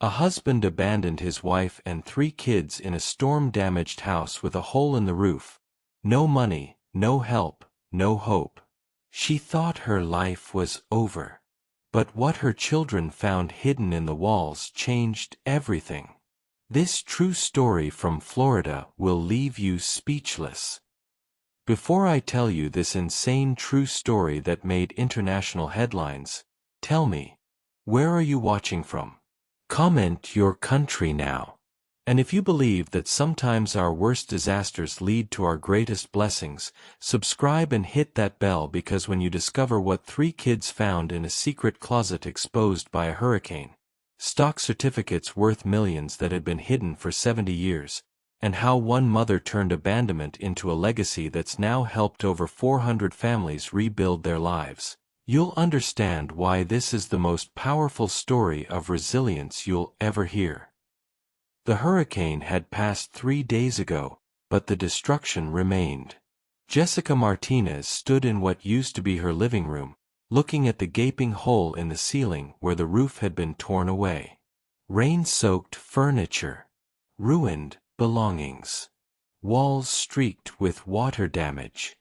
A husband abandoned his wife and 3 kids in a storm-damaged house with a hole in the roof. No money, no help, no hope. She thought her life was over. But what her children found hidden in the walls changed everything. This true story from Florida will leave you speechless. Before I tell you this insane true story that made international headlines, tell me, where are you watching from? Comment your country now. And if you believe that sometimes our worst disasters lead to our greatest blessings, subscribe and hit that bell, because when you discover what 3 kids found in a secret closet exposed by a hurricane, stock certificates worth millions that had been hidden for 70 years, and how one mother turned abandonment into a legacy that's now helped over 400 families rebuild their lives, you'll understand why this is the most powerful story of resilience you'll ever hear. The hurricane had passed 3 days ago, but the destruction remained. Jessica Martinez stood in what used to be her living room, looking at the gaping hole in the ceiling where the roof had been torn away. Rain-soaked furniture. Ruined belongings. Walls streaked with water damage.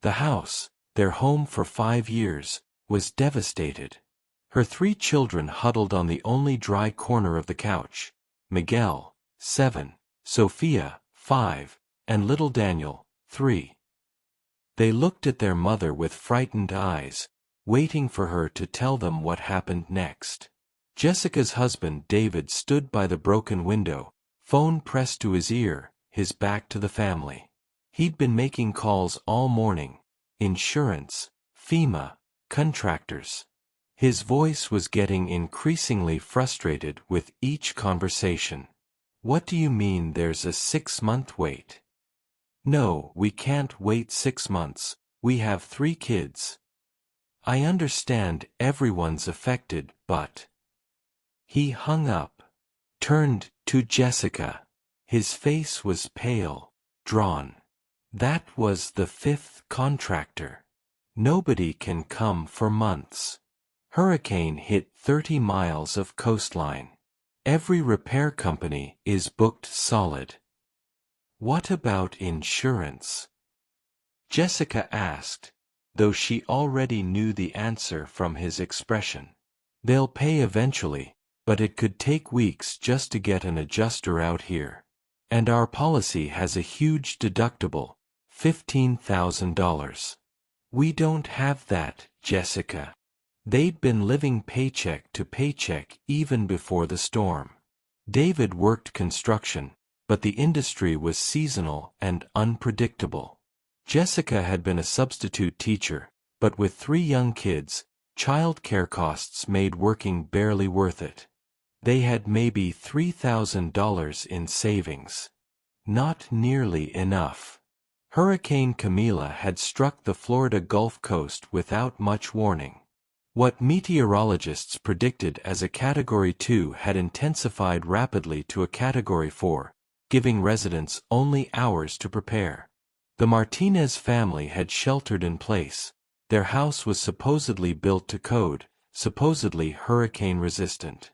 The house, their home for 5 years, was devastated. Her 3 children huddled on the only dry corner of the couch. Miguel, 7, Sophia, 5, and little Daniel, 3. They looked at their mother with frightened eyes, waiting for her to tell them what happened next. Jessica's husband David stood by the broken window, phone pressed to his ear, his back to the family. He'd been making calls all morning. Insurance, FEMA, contractors. His voice was getting increasingly frustrated with each conversation. What do you mean there's a 6-month wait? No, we can't wait 6 months, we have 3 kids. I understand everyone's affected, but... He hung up, turned to Jessica. His face was pale, drawn. That was the 5th contractor. Nobody can come for months. Hurricane hit 30 miles of coastline. Every repair company is booked solid. What about insurance? Jessica asked, though she already knew the answer from his expression. They'll pay eventually, but it could take weeks just to get an adjuster out here. And our policy has a huge deductible, $15,000. We don't have that, Jessica. They'd been living paycheck to paycheck even before the storm. David worked construction, but the industry was seasonal and unpredictable. Jessica had been a substitute teacher, but with 3 young kids, childcare costs made working barely worth it. They had maybe $3,000 in savings. Not nearly enough. Hurricane Camila had struck the Florida Gulf Coast without much warning. What meteorologists predicted as a Category 2 had intensified rapidly to a Category 4, giving residents only hours to prepare. The Martinez family had sheltered in place. Their house was supposedly built to code, supposedly hurricane-resistant.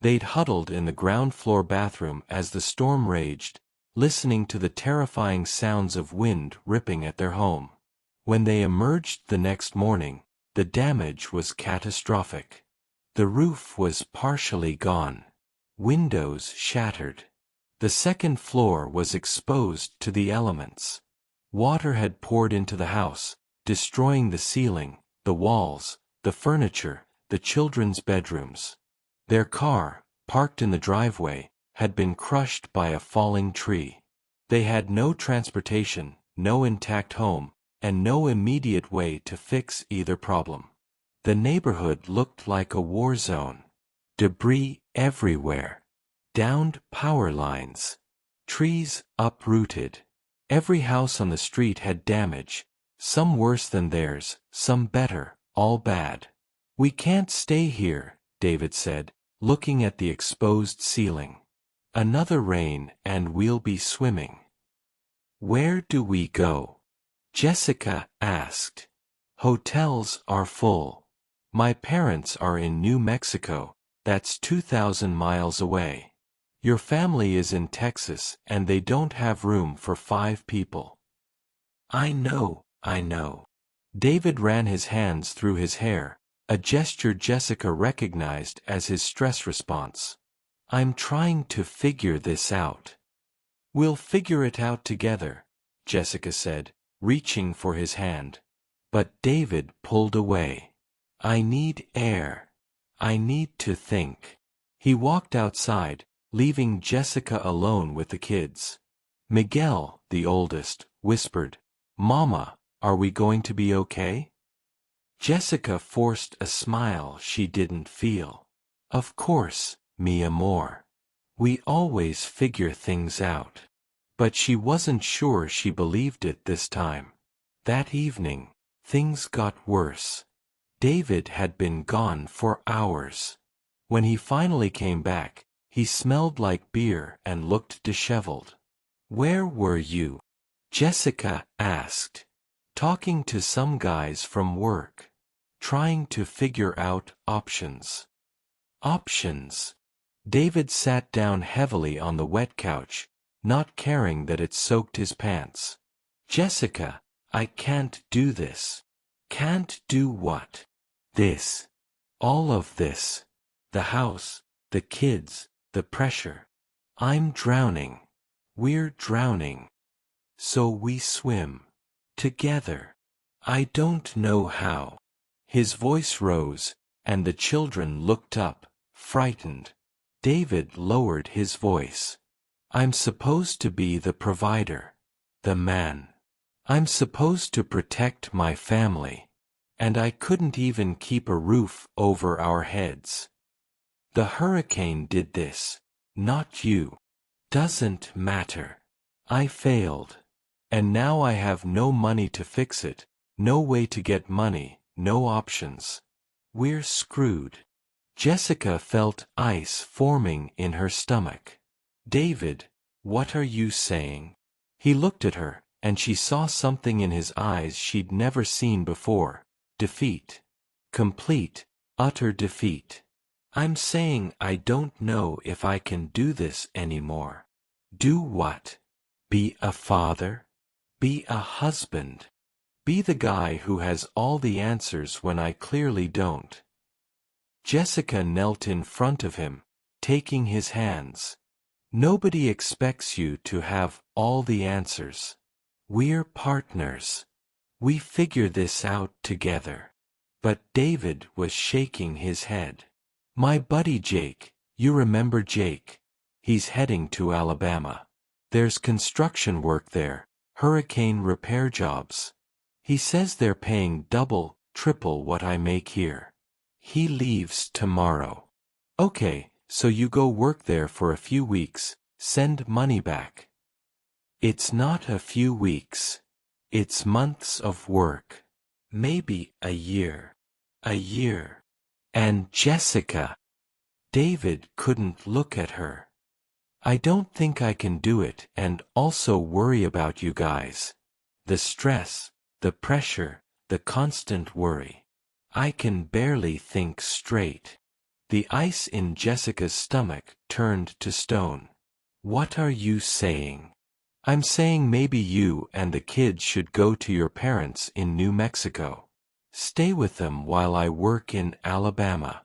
They'd huddled in the ground floor bathroom as the storm raged, listening to the terrifying sounds of wind ripping at their home. When they emerged the next morning, the damage was catastrophic. The roof was partially gone. Windows shattered. The 2nd floor was exposed to the elements. Water had poured into the house, destroying the ceiling, the walls, the furniture, the children's bedrooms. Their car, parked in the driveway, had been crushed by a falling tree. They had no transportation, no intact home, and no immediate way to fix either problem. The neighborhood looked like a war zone. Debris everywhere. Downed power lines. Trees uprooted. Every house on the street had damage, some worse than theirs, some better, all bad. We can't stay here, David said, looking at the exposed ceiling. Another rain and we'll be swimming. Where do we go? Jessica asked. Hotels are full. My parents are in New Mexico, That's 2,000 miles away. Your family is in Texas and they don't have room for 5 people. I know, I know. David ran his hands through his hair, a gesture Jessica recognized as his stress response. I'm trying to figure this out. We'll figure it out together, Jessica said, reaching for his hand. But David pulled away. I need air. I need to think. He walked outside, leaving Jessica alone with the kids. Miguel, the oldest, whispered, Mama, are we going to be okay? Jessica forced a smile she didn't feel. Of course, mi amor. We always figure things out. But she wasn't sure she believed it this time. That evening, things got worse. David had been gone for hours. When he finally came back, he smelled like beer and looked disheveled. Where were you? Jessica asked. Talking to some guys from work. Trying to figure out options. Options. David sat down heavily on the wet couch, not caring that it soaked his pants. Jessica, I can't do this. Can't do what? This. All of this. The house, the kids, the pressure. I'm drowning. We're drowning. So we swim. Together. I don't know how. His voice rose, and the children looked up, frightened. David lowered his voice. I'm supposed to be the provider. The man. I'm supposed to protect my family. And I couldn't even keep a roof over our heads. The hurricane did this, not you. Doesn't matter. I failed. And now I have no money to fix it, no way to get money, no options. We're screwed. Jessica felt ice forming in her stomach. David, what are you saying? He looked at her, and she saw something in his eyes she'd never seen before. Defeat. Complete, utter defeat. I'm saying I don't know if I can do this anymore. Do what? Be a father? Be a husband? Be the guy who has all the answers when I clearly don't. Jessica knelt in front of him, taking his hands. Nobody expects you to have all the answers. We're partners. We figure this out together. But David was shaking his head. My buddy Jake, you remember Jake? He's heading to Alabama. There's construction work there, hurricane repair jobs. He says they're paying double, triple what I make here. He leaves tomorrow. Okay, so you go work there for a few weeks, send money back. It's not a few weeks. It's months of work. Maybe a year. A year. And Jessica. David couldn't look at her. I don't think I can do it and also worry about you guys. The stress, the pressure, the constant worry. I can barely think straight. The ice in Jessica's stomach turned to stone. What are you saying? I'm saying maybe you and the kids should go to your parents in New Mexico. Stay with them while I work in Alabama.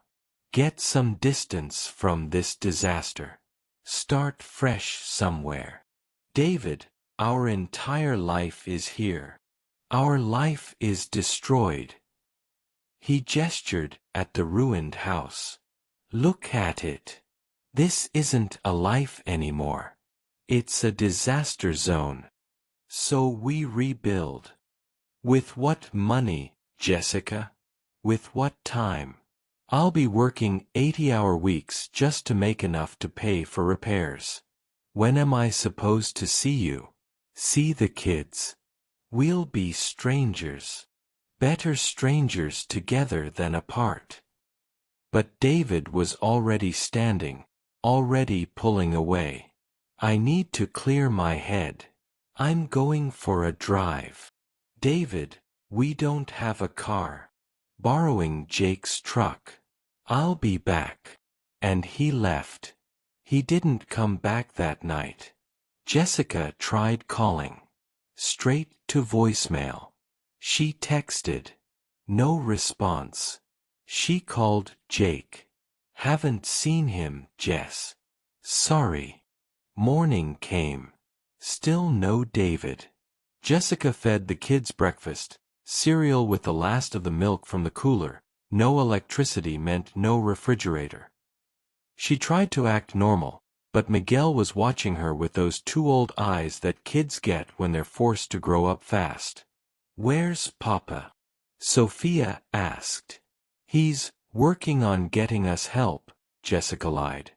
Get some distance from this disaster. Start fresh somewhere. David, our entire life is here. Our life is destroyed. He gestured at the ruined house. Look at it. This isn't a life anymore. It's a disaster zone. So we rebuild. With what money, Jessica? With what time? I'll be working 80-hour weeks just to make enough to pay for repairs. When am I supposed to see you? See the kids? We'll be strangers. Better strangers together than apart. But David was already standing, already pulling away. I need to clear my head. I'm going for a drive. David, we don't have a car. Borrowing Jake's truck. I'll be back. and he left. He didn't come back that night. Jessica tried calling. Straight to voicemail. She texted. No response. She called Jake. Haven't seen him, Jess. Sorry. Morning came. Still no David. Jessica fed the kids breakfast, cereal with the last of the milk from the cooler. No electricity meant no refrigerator. She tried to act normal, but Miguel was watching her with those two old eyes that kids get when they're forced to grow up fast. Where's Papa? Sophia asked. He's working on getting us help, Jessica lied.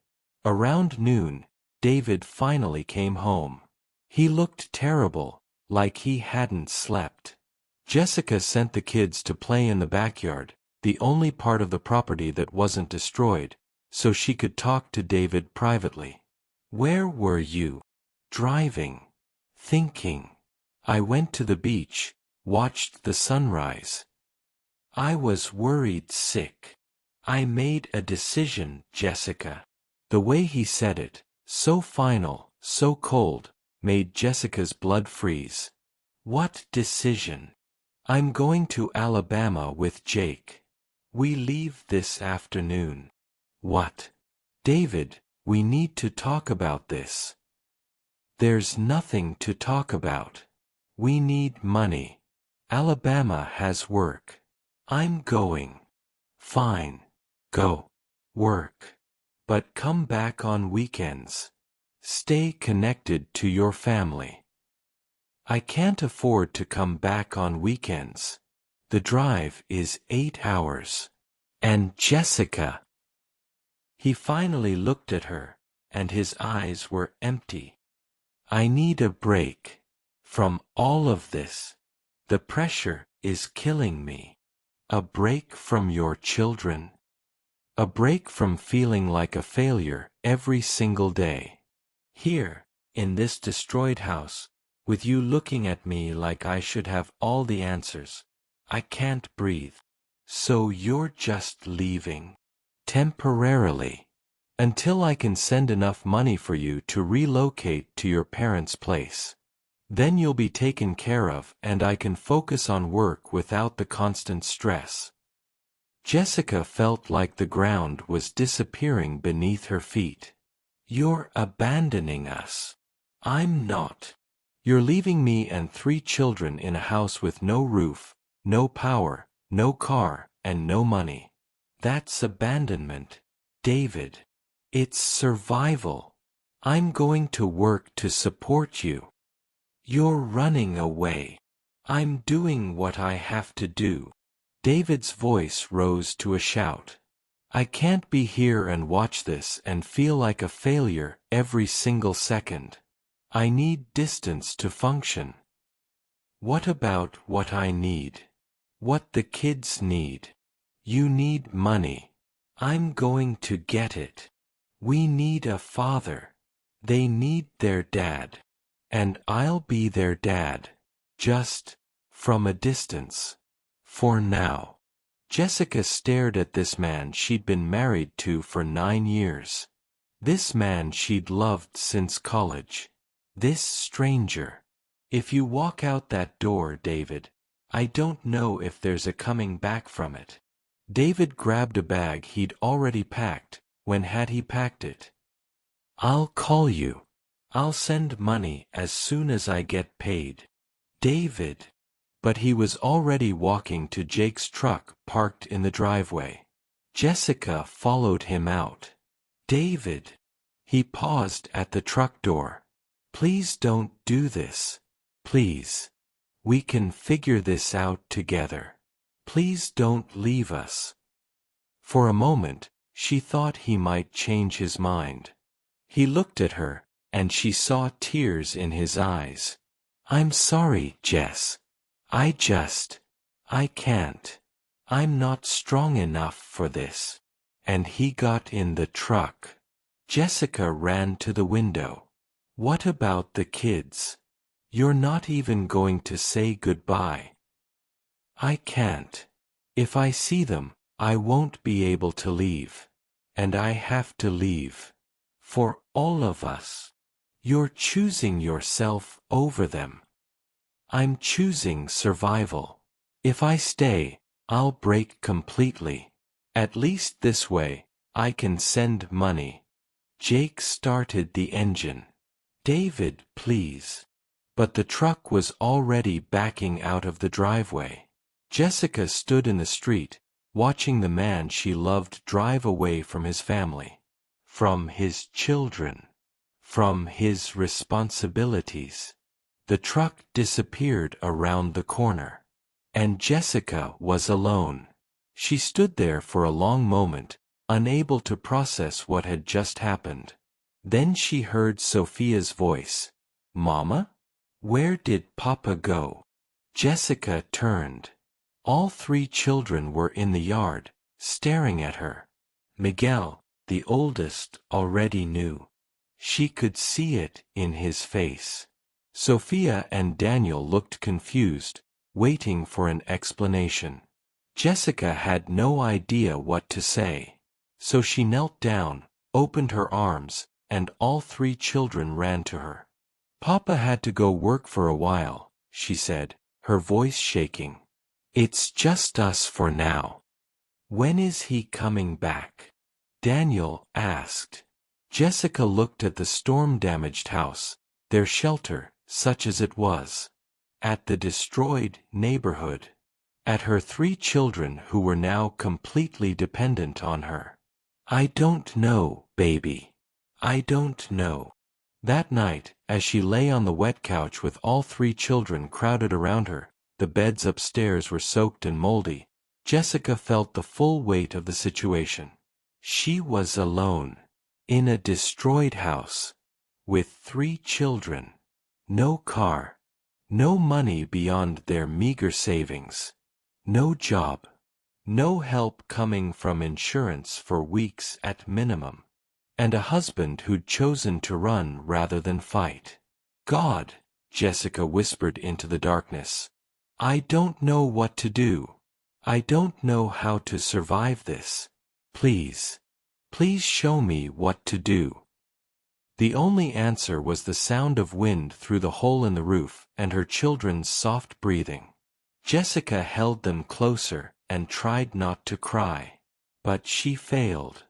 Around noon, David finally came home. He looked terrible, like he hadn't slept. Jessica sent the kids to play in the backyard, the only part of the property that wasn't destroyed, so she could talk to David privately. Where were you? Driving. Thinking. I went to the beach, watched the sunrise. I was worried sick. I made a decision, Jessica. The way he said it, so final, so cold, made Jessica's blood freeze. What decision? I'm going to Alabama with Jake. We leave this afternoon. What? David, we need to talk about this. There's nothing to talk about. We need money. Alabama has work. I'm going. Fine. Go. Work. But come back on weekends. Stay connected to your family. I can't afford to come back on weekends. The drive is 8 hours. And Jessica. He finally looked at her, and his eyes were empty. I need a break. From all of this. The pressure is killing me. A break from your children. A break from feeling like a failure every single day. Here, in this destroyed house, with you looking at me like I should have all the answers. I can't breathe. So you're just leaving. Temporarily. Until I can send enough money for you to relocate to your parents' place. Then you'll be taken care of and I can focus on work without the constant stress. Jessica felt like the ground was disappearing beneath her feet. You're abandoning us. I'm not. You're leaving me and 3 children in a house with no roof, no power, no car, and no money. That's abandonment, David. It's survival. I'm going to work to support you. You're running away. I'm doing what I have to do. David's voice rose to a shout. I can't be here and watch this and feel like a failure every single second. I need distance to function. What about what I need? What the kids need? You need money. I'm going to get it. We need a father. They need their dad. And I'll be their dad. Just from a distance. For now. Jessica stared at this man she'd been married to for 9 years. This man she'd loved since college. This stranger. If you walk out that door, David, I don't know if there's a coming back from it. David grabbed a bag he'd already packed. When had he packed it? I'll call you. I'll send money as soon as I get paid. David. But he was already walking to Jake's truck parked in the driveway. Jessica followed him out. David. He paused at the truck door. Please don't do this. Please. We can figure this out together. Please don't leave us. For a moment, she thought he might change his mind. He looked at her, and she saw tears in his eyes. I'm sorry, Jess. I can't. I'm not strong enough for this. And he got in the truck. Jessica ran to the window. What about the kids? You're not even going to say goodbye. I can't. If I see them, I won't be able to leave. and I have to leave. For all of us. You're choosing yourself over them. I'm choosing survival. If I stay, I'll break completely. At least this way, I can send money. Jake started the engine. David, please. But the truck was already backing out of the driveway. Jessica stood in the street, watching the man she loved drive away from his family, from his children, from his responsibilities. The truck disappeared around the corner. And Jessica was alone. She stood there for a long moment, unable to process what had just happened. Then she heard Sophia's voice. Mama? Where did Papa go? Jessica turned. All 3 children were in the yard, staring at her. Miguel, the oldest, already knew. She could see it in his face. Sophia and Daniel looked confused, waiting for an explanation. Jessica had no idea what to say. So she knelt down, opened her arms, and all 3 children ran to her. Papa had to go work for a while, she said, her voice shaking. It's just us for now. When is he coming back? Daniel asked. Jessica looked at the storm-damaged house, their shelter, such as it was. At the destroyed neighborhood. At her 3 children who were now completely dependent on her. I don't know, baby. I don't know. That night, as she lay on the wet couch with all 3 children crowded around her, the beds upstairs were soaked and moldy, Jessica felt the full weight of the situation. She was alone. In a destroyed house. With 3 children. No car. No money beyond their meager savings. No job. No help coming from insurance for weeks at minimum. And a husband who'd chosen to run rather than fight. God, Jessica whispered into the darkness. I don't know what to do. I don't know how to survive this. Please. Please show me what to do. The only answer was the sound of wind through the hole in the roof and her children's soft breathing. Jessica held them closer and tried not to cry. But she failed.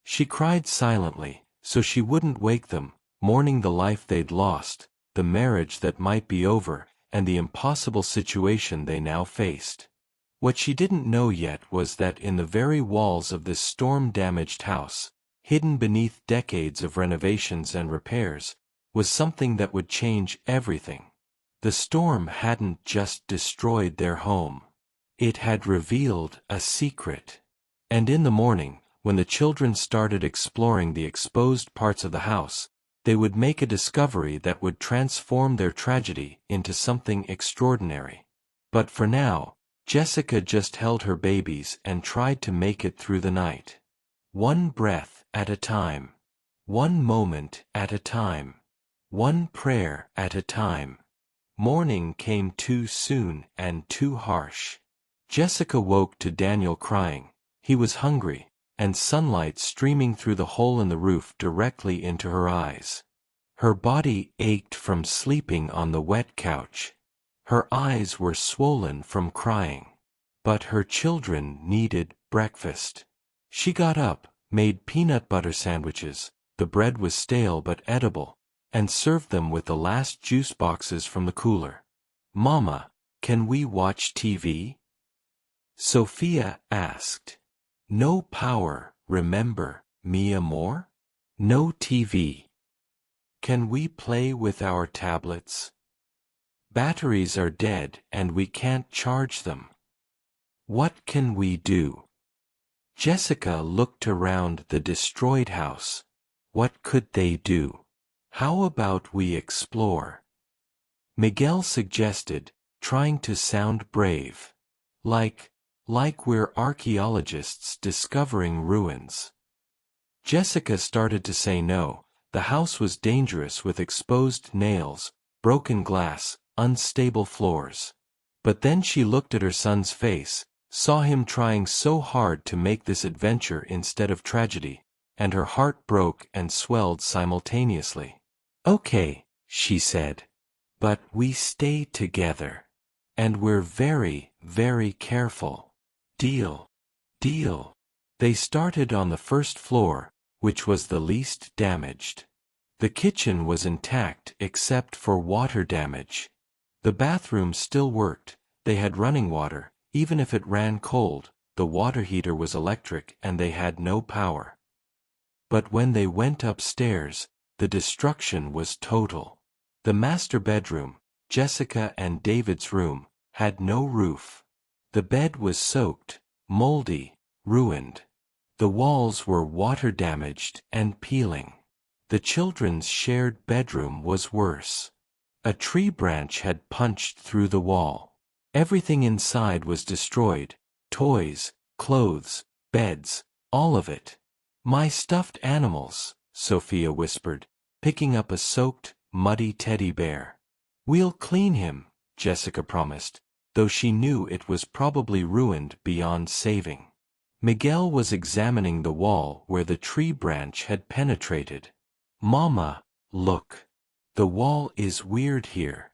She cried silently, so she wouldn't wake them, mourning the life they'd lost, the marriage that might be over, and the impossible situation they now faced. What she didn't know yet was that in the very walls of this storm-damaged house, hidden beneath decades of renovations and repairs, was something that would change everything. The storm hadn't just destroyed their home. It had revealed a secret. And in the morning, when the children started exploring the exposed parts of the house, they would make a discovery that would transform their tragedy into something extraordinary. But for now, Jessica just held her babies and tried to make it through the night. One breath at a time. One moment at a time. One prayer at a time. Morning came too soon and too harsh. Jessica woke to Daniel crying. He was hungry, and sunlight streaming through the hole in the roof directly into her eyes. Her body ached from sleeping on the wet couch. Her eyes were swollen from crying. But her children needed breakfast. She got up, made peanut butter sandwiches, the bread was stale but edible, and served them with the last juice boxes from the cooler. Mama, can we watch TV? Sophia asked. No power, remember, mi amor? No TV. Can we play with our tablets? Batteries are dead and we can't charge them. What can we do? Jessica looked around the destroyed house. What could they do? How about we explore? Miguel suggested, trying to sound brave. Like we're archaeologists discovering ruins. Jessica started to say no. The house was dangerous with exposed nails, broken glass, unstable floors. But then she looked at her son's face, saw him trying so hard to make this adventure instead of tragedy, and her heart broke and swelled simultaneously. "Okay," she said. "But we stay together. And we're very, very careful. Deal. Deal." They started on the first floor, which was the least damaged. The kitchen was intact except for water damage. The bathroom still worked, they had running water, even if it ran cold, the water heater was electric and they had no power. But when they went upstairs, the destruction was total. The master bedroom, Jessica and David's room, had no roof. The bed was soaked, moldy, ruined. The walls were water-damaged and peeling. The children's shared bedroom was worse. A tree branch had punched through the wall. Everything inside was destroyed, toys, clothes, beds, all of it. "My stuffed animals," Sophia whispered, picking up a soaked, muddy teddy bear. "We'll clean him," Jessica promised, though she knew it was probably ruined beyond saving. Miguel was examining the wall where the tree branch had penetrated. "Mama, look. The wall is weird here."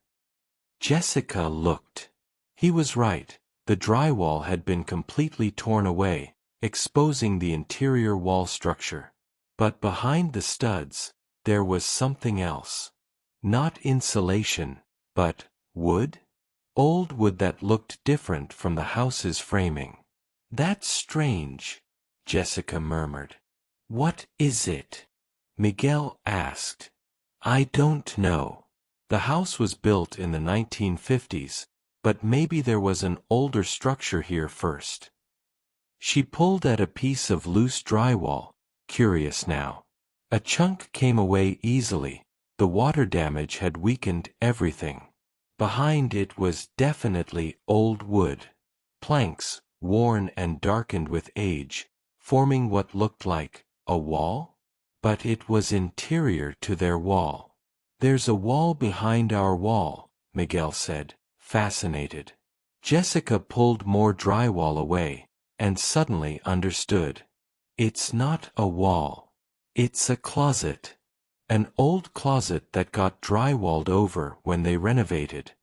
Jessica looked. He was right, the drywall had been completely torn away, exposing the interior wall structure. But behind the studs, there was something else. Not insulation, but wood? Old wood that looked different from the house's framing. "That's strange," Jessica murmured. "What is it?" Miguel asked. "I don't know. The house was built in the 1950s, but maybe there was an older structure here first." She pulled at a piece of loose drywall, curious now. A chunk came away easily, the water damage had weakened everything. Behind it was definitely old wood. Planks, worn and darkened with age, forming what looked like a wall? But it was interior to their wall. "There's a wall behind our wall," Miguel said, fascinated. Jessica pulled more drywall away, and suddenly understood. "It's not a wall. It's a closet. An old closet that got drywalled over when they renovated."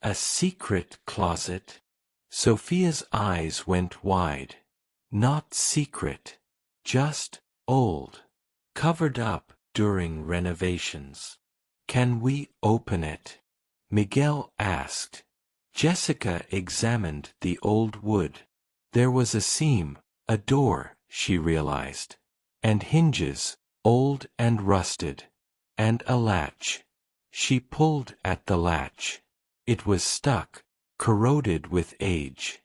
"A secret closet?" Sophia's eyes went wide. "Not secret. Just old. Covered up during renovations." "Can we open it?" Miguel asked. Jessica examined the old wood. There was a seam, a door, she realized. And hinges, old and rusted. And a latch. She pulled at the latch. It was stuck, corroded with age.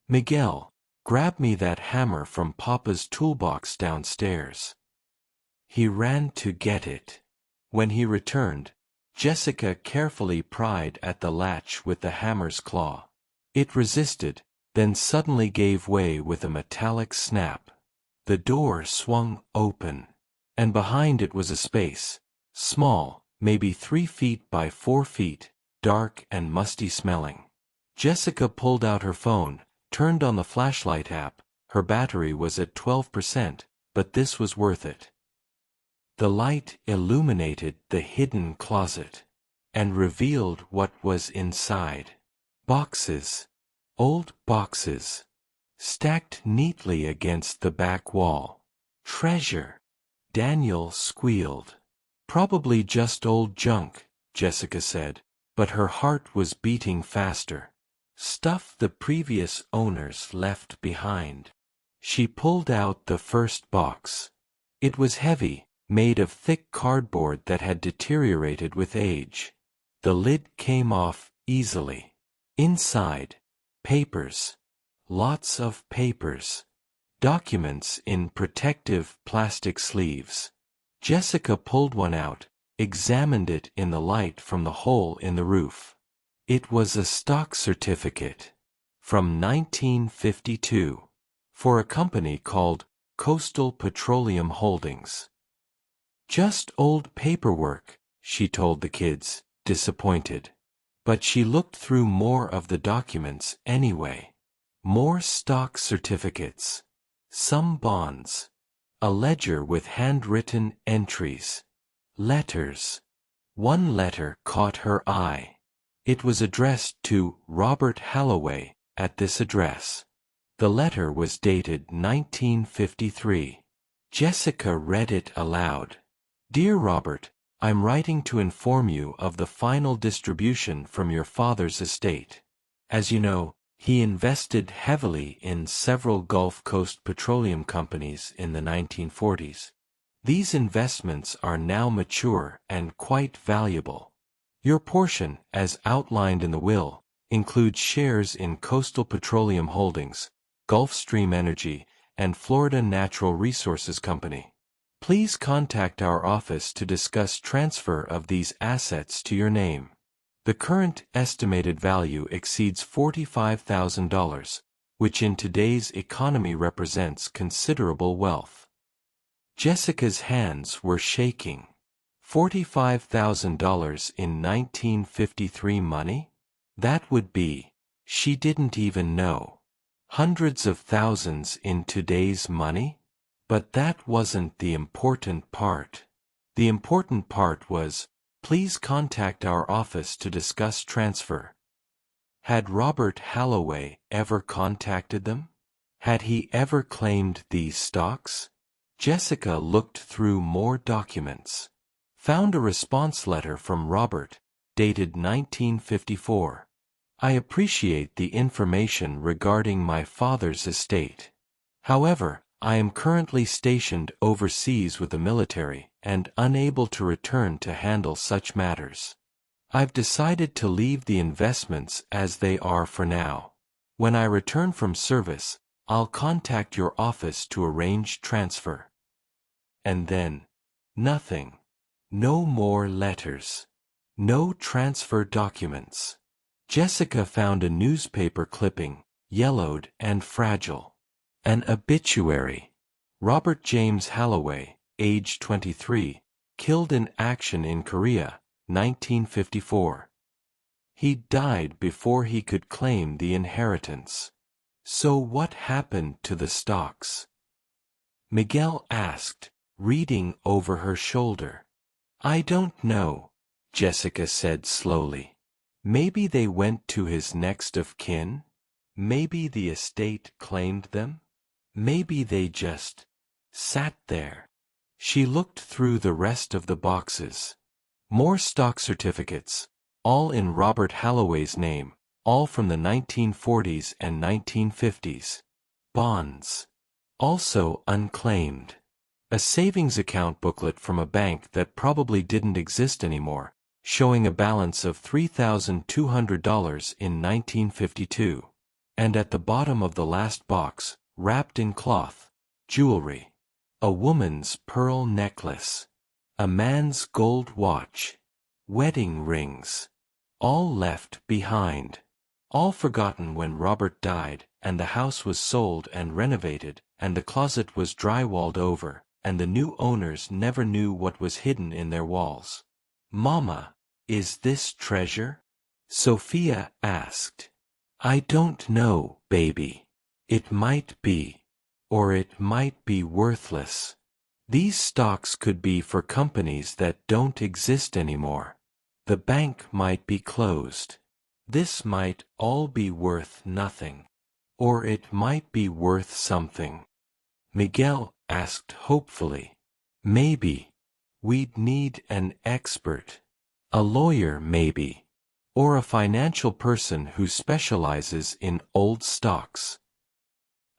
"Miguel, grab me that hammer from Papa's toolbox downstairs." He ran to get it. When he returned, Jessica carefully pried at the latch with the hammer's claw. It resisted, then suddenly gave way with a metallic snap. The door swung open, and behind it was a space, small, maybe 3 feet by 4 feet, dark and musty smelling. Jessica pulled out her phone, turned on the flashlight app. Her battery was at 12%, but this was worth it. The light illuminated the hidden closet, and revealed what was inside. Boxes. Old boxes. Stacked neatly against the back wall. "Treasure," Daniel squealed. "Probably just old junk," Jessica said, but her heart was beating faster. Stuff the previous owners left behind. She pulled out the first box. It was heavy, made of thick cardboard that had deteriorated with age. The lid came off easily. Inside, papers. Lots of papers. Documents in protective plastic sleeves. Jessica pulled one out, examined it in the light from the hole in the roof. It was a stock certificate. From 1952. For a company called Coastal Petroleum Holdings. "Just old paperwork," she told the kids, disappointed. But she looked through more of the documents anyway. More stock certificates. Some bonds. A ledger with handwritten entries. Letters. One letter caught her eye. It was addressed to Robert Halloway at this address. The letter was dated 1953. Jessica read it aloud. Dear Robert, I'm writing to inform you of the final distribution from your father's estate. As you know, he invested heavily in several Gulf Coast petroleum companies in the 1940s. These investments are now mature and quite valuable. Your portion, as outlined in the will, includes shares in Coastal Petroleum Holdings, Gulfstream Energy, and Florida Natural Resources Company. Please contact our office to discuss transfer of these assets to your name. The current estimated value exceeds $45,000, which in today's economy represents considerable wealth. Jessica's hands were shaking. $45,000 in 1953 money? That would be, she didn't even know, hundreds of thousands in today's money? But that wasn't the important part. The important part was, please contact our office to discuss transfer. Had Robert Halloway ever contacted them? Had he ever claimed these stocks? Jessica looked through more documents. Found a response letter from Robert, dated 1954. I appreciate the information regarding my father's estate. However, I am currently stationed overseas with the military and unable to return to handle such matters. I've decided to leave the investments as they are for now. When I return from service, I'll contact your office to arrange transfer. And then, nothing. No more letters. No transfer documents. Jessica found a newspaper clipping, yellowed and fragile. An obituary. Robert James Halloway, age 23, killed in action in Korea, 1954. He died before he could claim the inheritance. So what happened to the stocks? Miguel asked, reading over her shoulder. I don't know, Jessica said slowly. Maybe they went to his next of kin? Maybe the estate claimed them? Maybe they just sat there. She looked through the rest of the boxes. More stock certificates, all in Robert Halloway's name, all from the 1940s and 1950s. Bonds. Also unclaimed. A savings account booklet from a bank that probably didn't exist anymore, showing a balance of $3,200 in 1952. And at the bottom of the last box, wrapped in cloth, jewelry. A woman's pearl necklace. A man's gold watch. Wedding rings. All left behind. All forgotten when Robert died, and the house was sold and renovated, and the closet was drywalled over, and the new owners never knew what was hidden in their walls. Mama, is this treasure? Sophia asked. I don't know, baby. It might be. Or it might be worthless. These stocks could be for companies that don't exist anymore. The bank might be closed. This might all be worth nothing. Or it might be worth something. Miguel asked hopefully. Maybe. We'd need an expert. A lawyer maybe. Or a financial person who specializes in old stocks.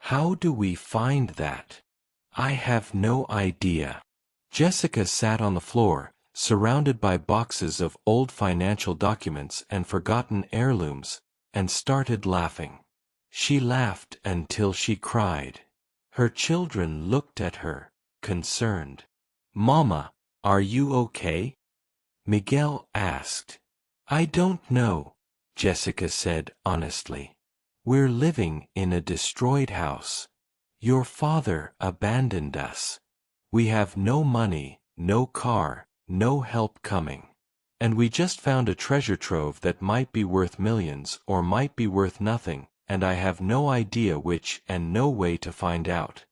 How do we find that? I have no idea. Jessica sat on the floor, surrounded by boxes of old financial documents and forgotten heirlooms, and started laughing. She laughed until she cried. Her children looked at her, concerned. Mama, are you okay? Miguel asked. I don't know, Jessica said honestly. We're living in a destroyed house. Your father abandoned us. We have no money, no car, no help coming. And we just found a treasure trove that might be worth millions or might be worth nothing, and I have no idea which and no way to find out.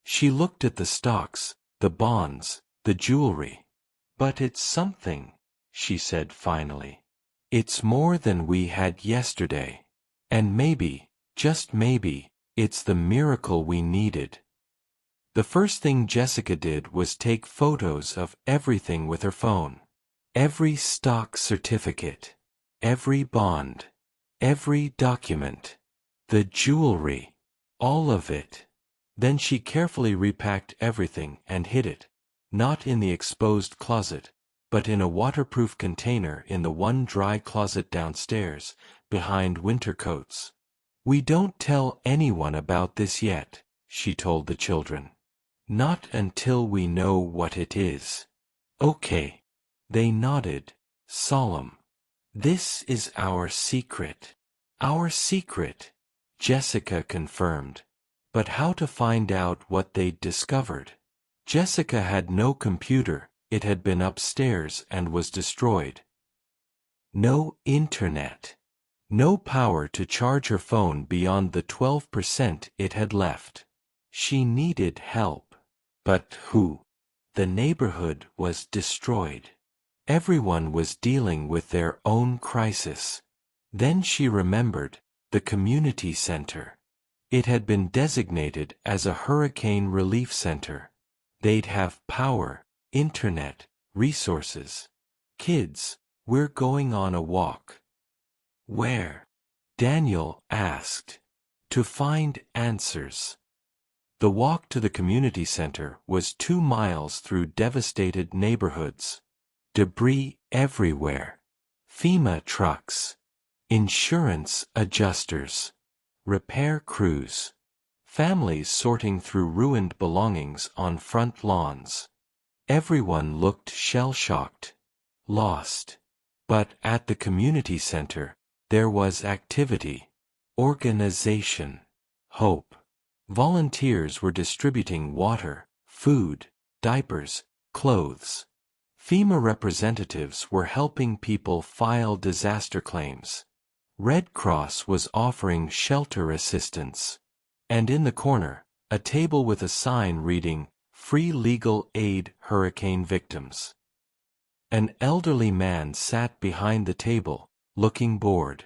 She looked at the stocks, the bonds, the jewelry. But it's something, she said finally. It's more than we had yesterday. And maybe, just maybe, it's the miracle we needed. The first thing Jessica did was take photos of everything with her phone. Every stock certificate, every bond, every document, the jewelry, all of it. Then she carefully repacked everything and hid it, not in the exposed closet, but in a waterproof container in the one dry closet downstairs, behind winter coats. We don't tell anyone about this yet, she told the children. Not until we know what it is. Okay. They nodded, solemn. This is our secret. Our secret, Jessica confirmed. But how to find out what they'd discovered? Jessica had no computer, it had been upstairs and was destroyed. No internet. No power to charge her phone beyond the 12% it had left. She needed help. But who? The neighborhood was destroyed. Everyone was dealing with their own crisis. Then she remembered the community center. It had been designated as a hurricane relief center. They'd have power, internet, resources. Kids, we're going on a walk. Where? Daniel asked. To find answers. The walk to the community center was 2 miles through devastated neighborhoods. Debris everywhere. FEMA trucks. Insurance adjusters. Repair crews. Families sorting through ruined belongings on front lawns. Everyone looked shell-shocked. Lost. But at the community center, there was activity. Organization. Hope. Volunteers were distributing water, food, diapers, clothes. FEMA representatives were helping people file disaster claims. Red Cross was offering shelter assistance. And in the corner, a table with a sign reading, Free Legal Aid Hurricane Victims. An elderly man sat behind the table, looking bored.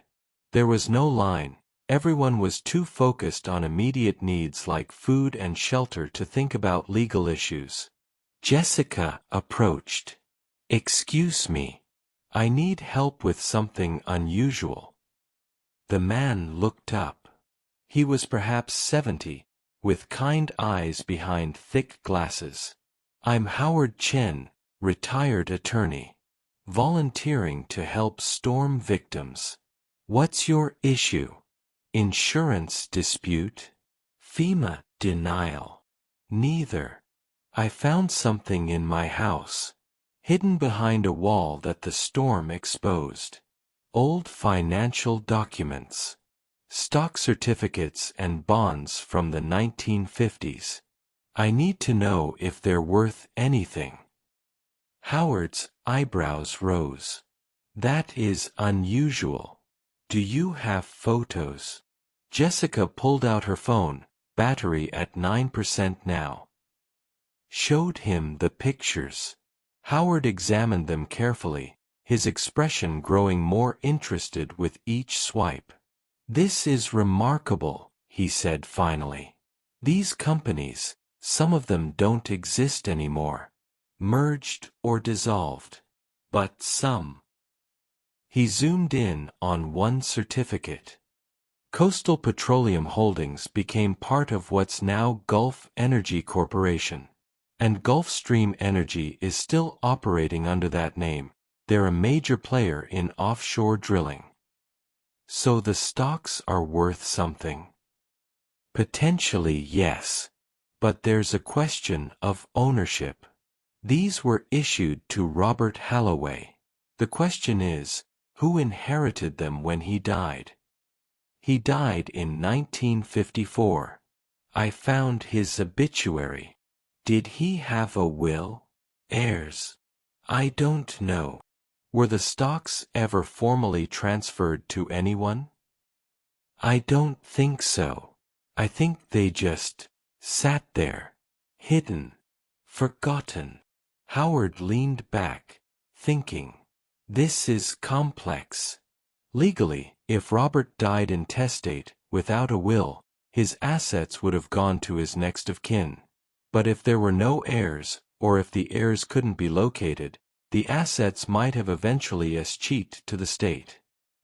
There was no line. Everyone was too focused on immediate needs like food and shelter to think about legal issues. Jessica approached. Excuse me. I need help with something unusual. The man looked up. He was perhaps 70, with kind eyes behind thick glasses. I'm Howard Chen, retired attorney. Volunteering to help storm victims. What's your issue? Insurance dispute? FEMA denial? Neither. I found something in my house. Hidden behind a wall that the storm exposed. Old financial documents. Stock certificates and bonds from the 1950s. I need to know if they're worth anything. Howard's eyebrows rose. That is unusual. Do you have photos? Jessica pulled out her phone, battery at 9% now. Showed him the pictures. Howard examined them carefully, his expression growing more interested with each swipe. This is remarkable, he said finally. These companies, some of them don't exist anymore. Merged or dissolved. But some. He zoomed in on one certificate. Coastal Petroleum Holdings became part of what's now Gulf Energy Corporation. And Gulfstream Energy is still operating under that name. They're a major player in offshore drilling. So the stocks are worth something? Potentially, yes. But there's a question of ownership. These were issued to Robert Halloway. The question is, who inherited them when he died? He died in 1954. I found his obituary. Did he have a will? Heirs? I don't know. Were the stocks ever formally transferred to anyone? I don't think so. I think they just sat there. hidden, forgotten. Howard leaned back, thinking. This is complex. Legally, if Robert died intestate, without a will, his assets would have gone to his next of kin. But if there were no heirs, or if the heirs couldn't be located, the assets might have eventually escheated to the state.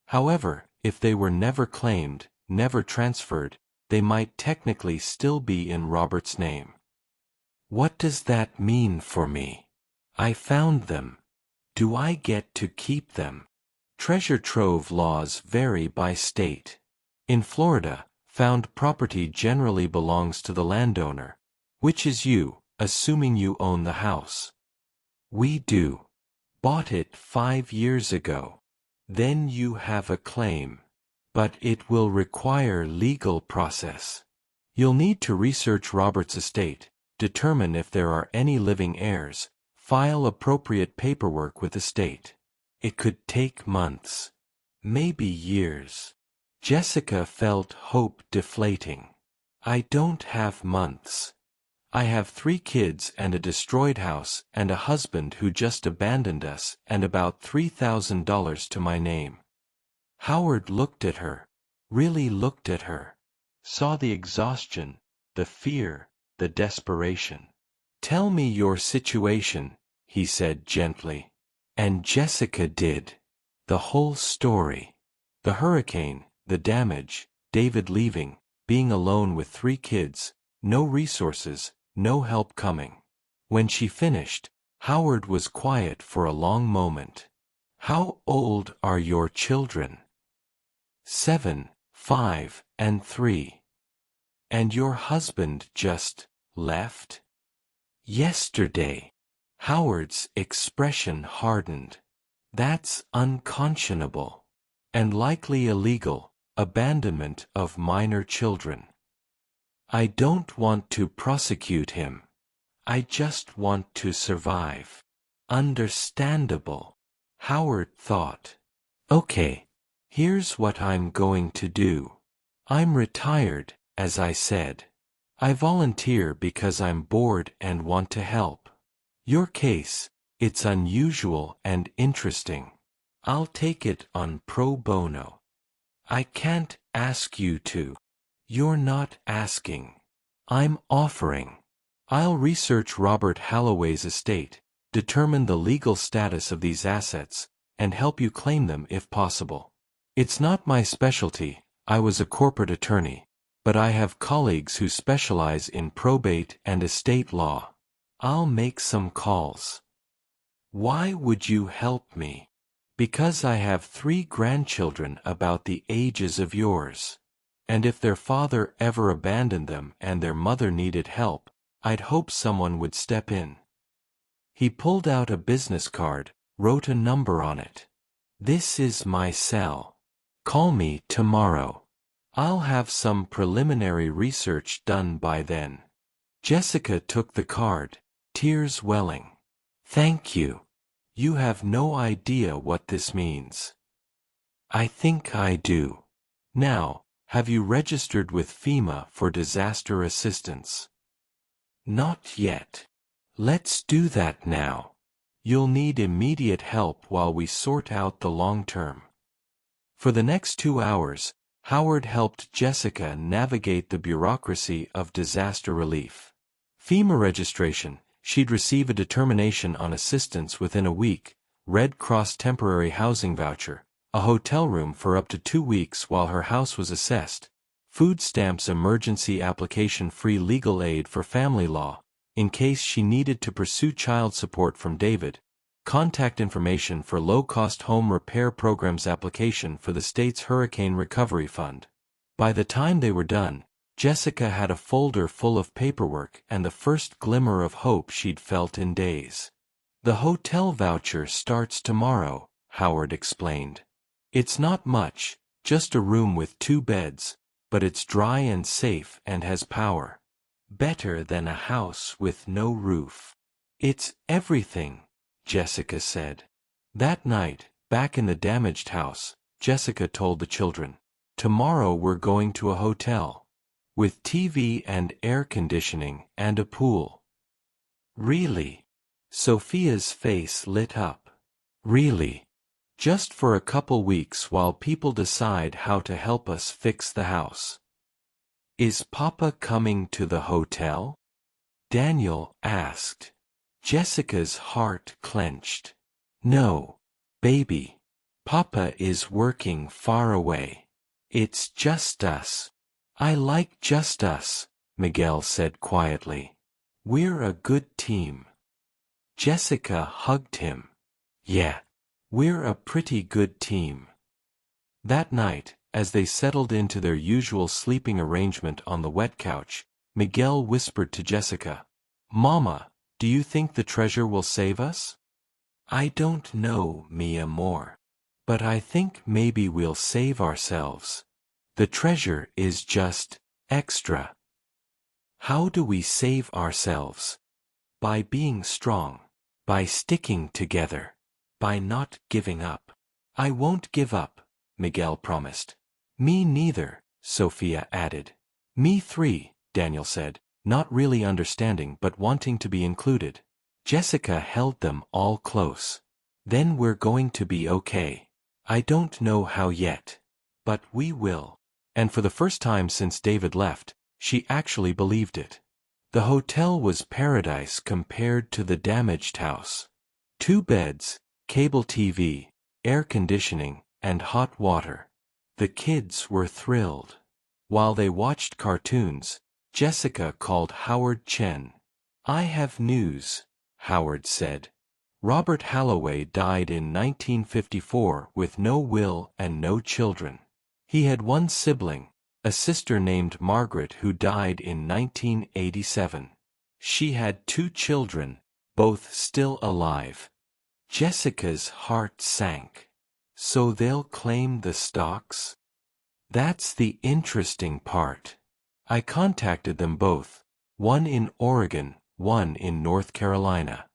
However, if they were never claimed, never transferred, they might technically still be in Robert's name. What does that mean for me? I found them. Do I get to keep them? Treasure trove laws vary by state. In Florida, found property generally belongs to the landowner, which is you, assuming you own the house. We do. Bought it 5 years ago. Then you have a claim. But it will require legal process. You'll need to research Robert's estate, determine if there are any living heirs, file appropriate paperwork with the state. It could take months, maybe years. Jessica felt hope deflating. I don't have months. I have 3 kids and a destroyed house and a husband who just abandoned us and about $3,000 to my name. Howard looked at her, really looked at her, saw the exhaustion, the fear, the desperation. Tell me your situation, he said gently. And Jessica did. The whole story. The hurricane, the damage, David leaving, being alone with 3 kids, no resources, no help coming. When she finished, Howard was quiet for a long moment. How old are your children? 7, 5, and 3. And your husband just left? Yesterday. Howard's expression hardened. That's unconscionable. And likely illegal, abandonment of minor children. I don't want to prosecute him. I just want to survive. Understandable. Howard thought. Okay. Here's what I'm going to do. I'm retired, as I said. I volunteer because I'm bored and want to help. Your case, it's unusual and interesting. I'll take it on pro bono. I can't ask you to. You're not asking. I'm offering. I'll research Robert Holloway's estate, determine the legal status of these assets, and help you claim them if possible. It's not my specialty, I was a corporate attorney, but I have colleagues who specialize in probate and estate law. I'll make some calls. Why would you help me? Because I have 3 grandchildren about the ages of yours. And if their father ever abandoned them and their mother needed help, I'd hope someone would step in. He pulled out a business card, wrote a number on it. This is my cell. Call me tomorrow. I'll have some preliminary research done by then. Jessica took the card, tears welling. Thank you. You have no idea what this means. I think I do. Now, have you registered with FEMA for disaster assistance? Not yet. Let's do that now. You'll need immediate help while we sort out the long term. For the next 2 hours, Howard helped Jessica navigate the bureaucracy of disaster relief. FEMA registration, she'd receive a determination on assistance within a week, Red Cross temporary housing voucher, a hotel room for up to 2 weeks while her house was assessed, food stamps emergency application free legal aid for family law, in case she needed to pursue child support from David, contact information for low-cost home repair programs application for the state's Hurricane Recovery Fund. By the time they were done, Jessica had a folder full of paperwork and the first glimmer of hope she'd felt in days. The hotel voucher starts tomorrow, Howard explained. It's not much, just a room with 2 beds, but it's dry and safe and has power. Better than a house with no roof. It's everything, Jessica said. That night, back in the damaged house, Jessica told the children, tomorrow we're going to a hotel. With TV and air conditioning and a pool. Really? Sophia's face lit up. Really? Just for a couple weeks while people decide how to help us fix the house. Is Papa coming to the hotel? Daniel asked. Jessica's heart clenched. No, baby. Papa is working far away. It's just us. I like just us, Miguel said quietly. We're a good team. Jessica hugged him. Yeah, we're a pretty good team. That night, as they settled into their usual sleeping arrangement on the wet couch, Miguel whispered to Jessica, Mama, do you think the treasure will save us? I don't know, mi amor. But I think maybe we'll save ourselves. The treasure is just extra. How do we save ourselves? By being strong. By sticking together. By not giving up. I won't give up, Miguel promised. Me neither, Sophia added. Me three, Daniel said, not really understanding but wanting to be included. Jessica held them all close. Then we're going to be okay. I don't know how yet. But we will. And for the first time since David left, she actually believed it. The hotel was paradise compared to the damaged house. 2 beds, cable TV, air conditioning, and hot water. The kids were thrilled. While they watched cartoons, Jessica called Howard Chen. I have news, Howard said. Robert Holloway died in 1954 with no will and no children. He had one sibling, a sister named Margaret who died in 1987. She had 2 children, both still alive. Jessica's heart sank. So they'll claim the stocks? That's the interesting part. I contacted them both, one in Oregon, one in North Carolina.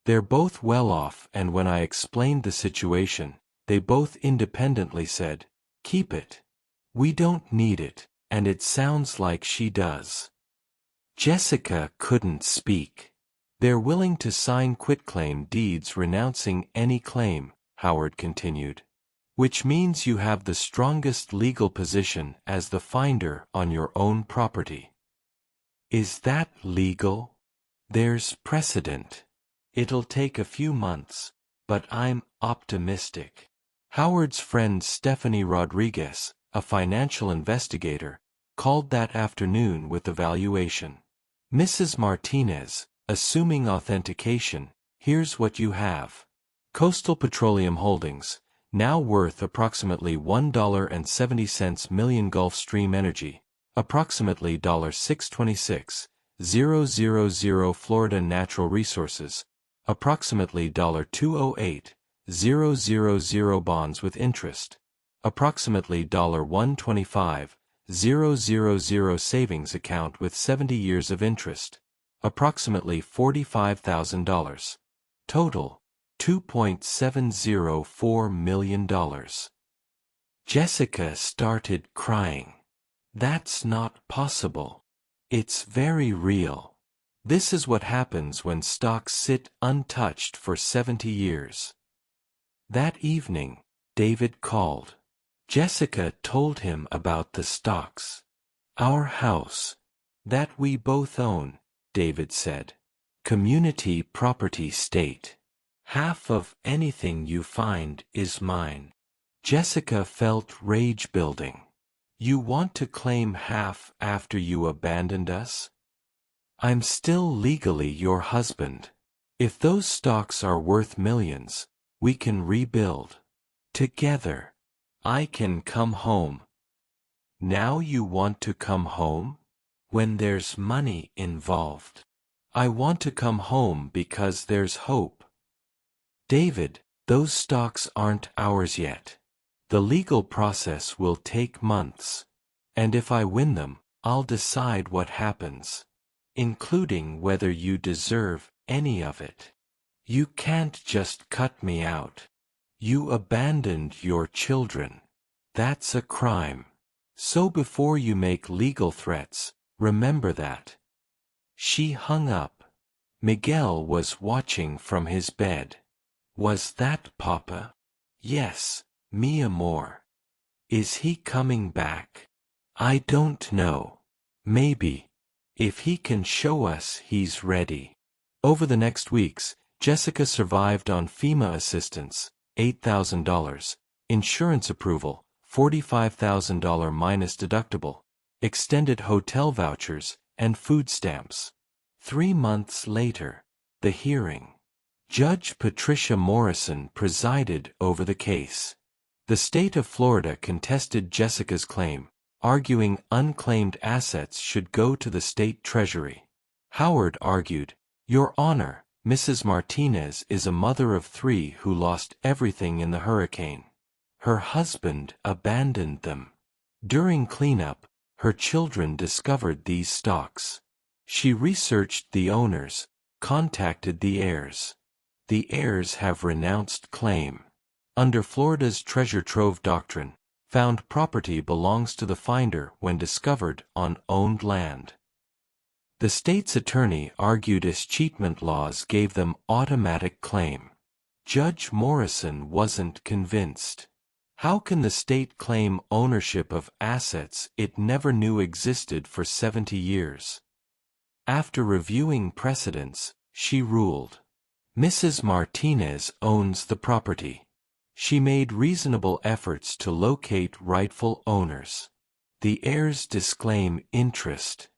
They're both well off, and when I explained the situation, they both independently said, keep it. We don't need it, and it sounds like she does. Jessica couldn't speak. They're willing to sign quitclaim deeds renouncing any claim, Howard continued. Which means you have the strongest legal position as the finder on your own property. Is that legal? There's precedent. It'll take a few months, but I'm optimistic. Howard's friend Stephanie Rodriguez, a financial investigator, called that afternoon with the valuation. Mrs. Martinez, assuming authentication, here's what you have. Coastal Petroleum Holdings, now worth approximately $1.70 million. Gulfstream Energy, approximately $626,000. Florida Natural Resources, approximately $208,000. Bonds with interest, approximately $125,000. Savings account with 70 years of interest, approximately $45,000. Total, $2.704 million. Jessica started crying. That's not possible. It's very real. This is what happens when stocks sit untouched for 70 years. That evening, David called. Jessica told him about the stocks. Our house. That we both own, David said. Community property state. Half of anything you find is mine. Jessica felt rage building. You want to claim half after you abandoned us? I'm still legally your husband. If those stocks are worth millions, we can rebuild. Together. I can come home. Now you want to come home? When there's money involved. I want to come home because there's hope. David, those stocks aren't ours yet. The legal process will take months. And if I win them, I'll decide what happens. Including whether you deserve any of it. You can't just cut me out. You abandoned your children. That's a crime. So before you make legal threats, remember that. She hung up. Miguel was watching from his bed. Was that Papa? Yes, mi amor. Is he coming back? I don't know. Maybe. If he can show us he's ready. Over the next weeks, Jessica survived on FEMA assistance, $8,000, insurance approval, $45,000 minus deductible, extended hotel vouchers, and food stamps. 3 months later, the hearing. Judge Patricia Morrison presided over the case. The state of Florida contested Jessica's claim, arguing unclaimed assets should go to the state treasury. Howard argued, "Your Honor, Mrs. Martinez is a mother of 3 who lost everything in the hurricane. Her husband abandoned them. During cleanup, her children discovered these stocks. She researched the owners, contacted the heirs. The heirs have renounced claim. Under Florida's treasure trove doctrine, found property belongs to the finder when discovered on owned land." The state's attorney argued escheatment laws gave them automatic claim. Judge Morrison wasn't convinced. How can the state claim ownership of assets it never knew existed for 70 years? After reviewing precedents, she ruled, "Mrs. Martinez owns the property. She made reasonable efforts to locate rightful owners. The heirs disclaim interest.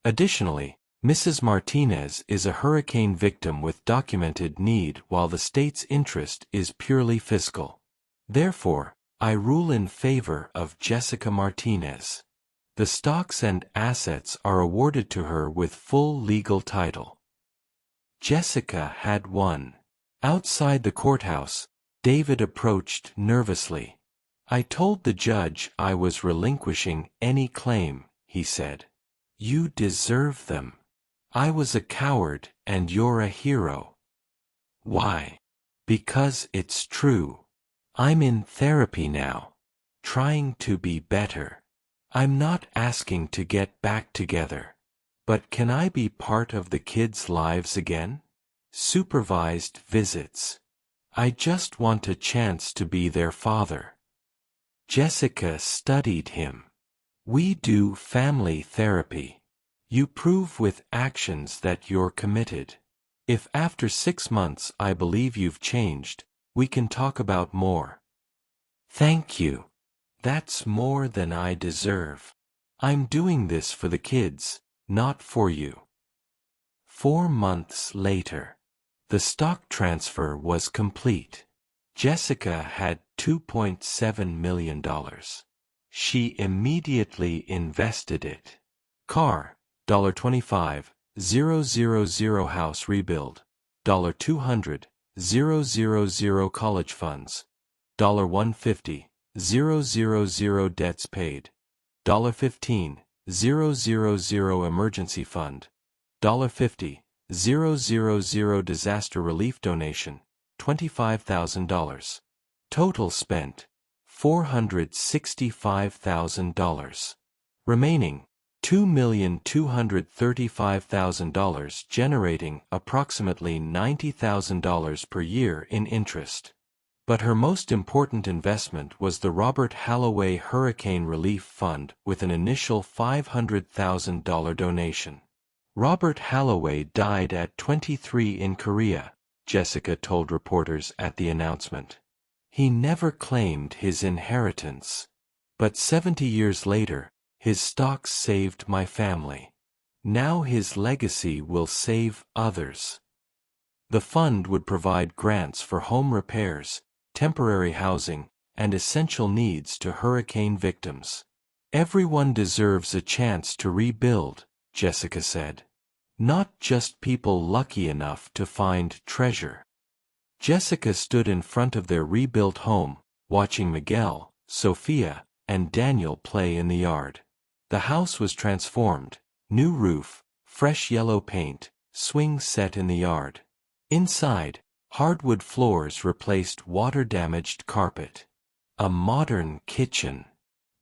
Additionally, Mrs. Martinez is a hurricane victim with documented need while the state's interest is purely fiscal. Therefore, I rule in favor of Jessica Martinez. The stocks and assets are awarded to her with full legal title." Jessica had won. Outside the courthouse, David approached nervously. "I told the judge I was relinquishing any claim," he said. "You deserve them. I was a coward and you're a hero." "Why?" "Because it's true. I'm in therapy now. Trying to be better. I'm not asking to get back together. But can I be part of the kids' lives again? Supervised visits. I just want a chance to be their father." Jessica studied him. "We do family therapy. You prove with actions that you're committed. If after 6 months I believe you've changed, we can talk about more." "Thank you. That's more than I deserve. I'm doing this for the kids, not for you." 4 months later. The stock transfer was complete. Jessica had $2.7 million. She immediately invested it. Car, $25,000 house rebuild, $200,000 college funds, $150,000 debts paid, $15,000 emergency fund, $50,000 disaster relief donation, $25,000. Total spent, $465,000. Remaining, $2,235,000, generating approximately $90,000 per year in interest. But her most important investment was the Robert Halloway Hurricane Relief Fund with an initial $500,000 donation. Robert Halloway died at 23 in Korea, Jessica told reporters at the announcement. He never claimed his inheritance. But 70 years later, his stocks saved my family. Now his legacy will save others. The fund would provide grants for home repairs, temporary housing, and essential needs to hurricane victims. "Everyone deserves a chance to rebuild," Jessica said. "Not just people lucky enough to find treasure." Jessica stood in front of their rebuilt home, watching Miguel, Sophia, and Daniel play in the yard. The house was transformed, new roof, fresh yellow paint, swing set in the yard. Inside, hardwood floors replaced water-damaged carpet. A modern kitchen.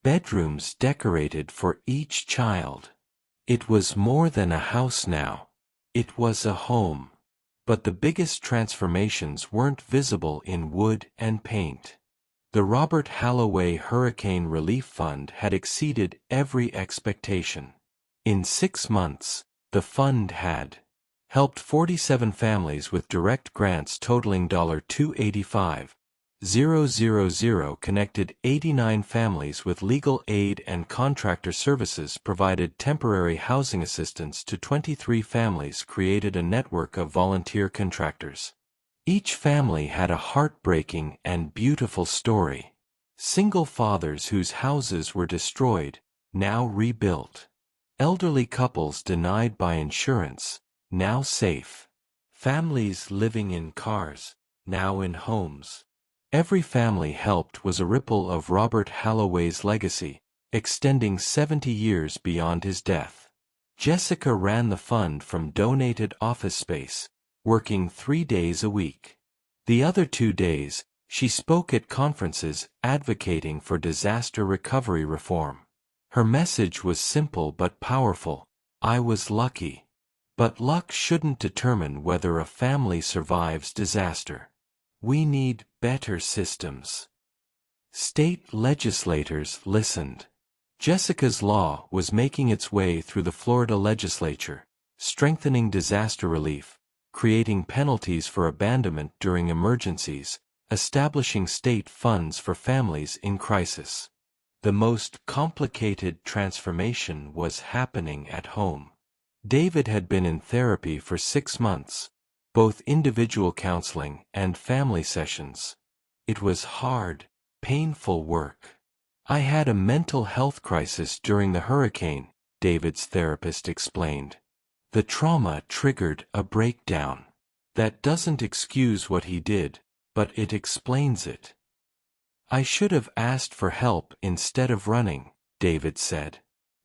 Bedrooms decorated for each child. It was more than a house now. It was a home. But the biggest transformations weren't visible in wood and paint. The Robert Halloway Hurricane Relief Fund had exceeded every expectation. In 6 months, the fund had helped 47 families with direct grants totaling $285,000, connected 89 families with legal aid and contractor services, provided temporary housing assistance to 23 families, created a network of volunteer contractors. Each family had a heartbreaking and beautiful story. Single fathers whose houses were destroyed, now rebuilt. Elderly couples denied by insurance, now safe. Families living in cars, now in homes. Every family helped was a ripple of Robert Halloway's legacy, extending 70 years beyond his death. Jessica ran the fund from donated office space, working 3 days a week. The other 2 days, she spoke at conferences advocating for disaster recovery reform. Her message was simple but powerful: I was lucky. But luck shouldn't determine whether a family survives disaster. We need better systems. State legislators listened. Jessica's law was making its way through the Florida legislature, strengthening disaster relief, creating penalties for abandonment during emergencies, establishing state funds for families in crisis. The most complicated transformation was happening at home. David had been in therapy for 6 months, both individual counseling and family sessions. It was hard, painful work. I had a mental health crisis during the hurricane, David's therapist explained. The trauma triggered a breakdown. That doesn't excuse what he did, but it explains it. I should have asked for help instead of running, David said.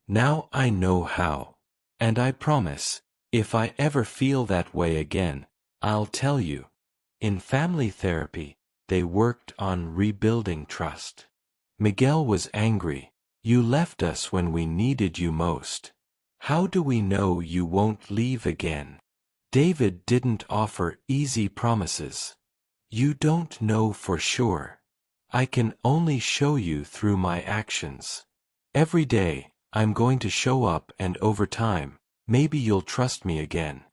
Now I know how. And I promise, if I ever feel that way again, I'll tell you. In family therapy, they worked on rebuilding trust. Miguel was angry. You left us when we needed you most. How do we know you won't leave again? David didn't offer easy promises. You don't know for sure. I can only show you through my actions. Every day, I'm going to show up, and over time, maybe you'll trust me again.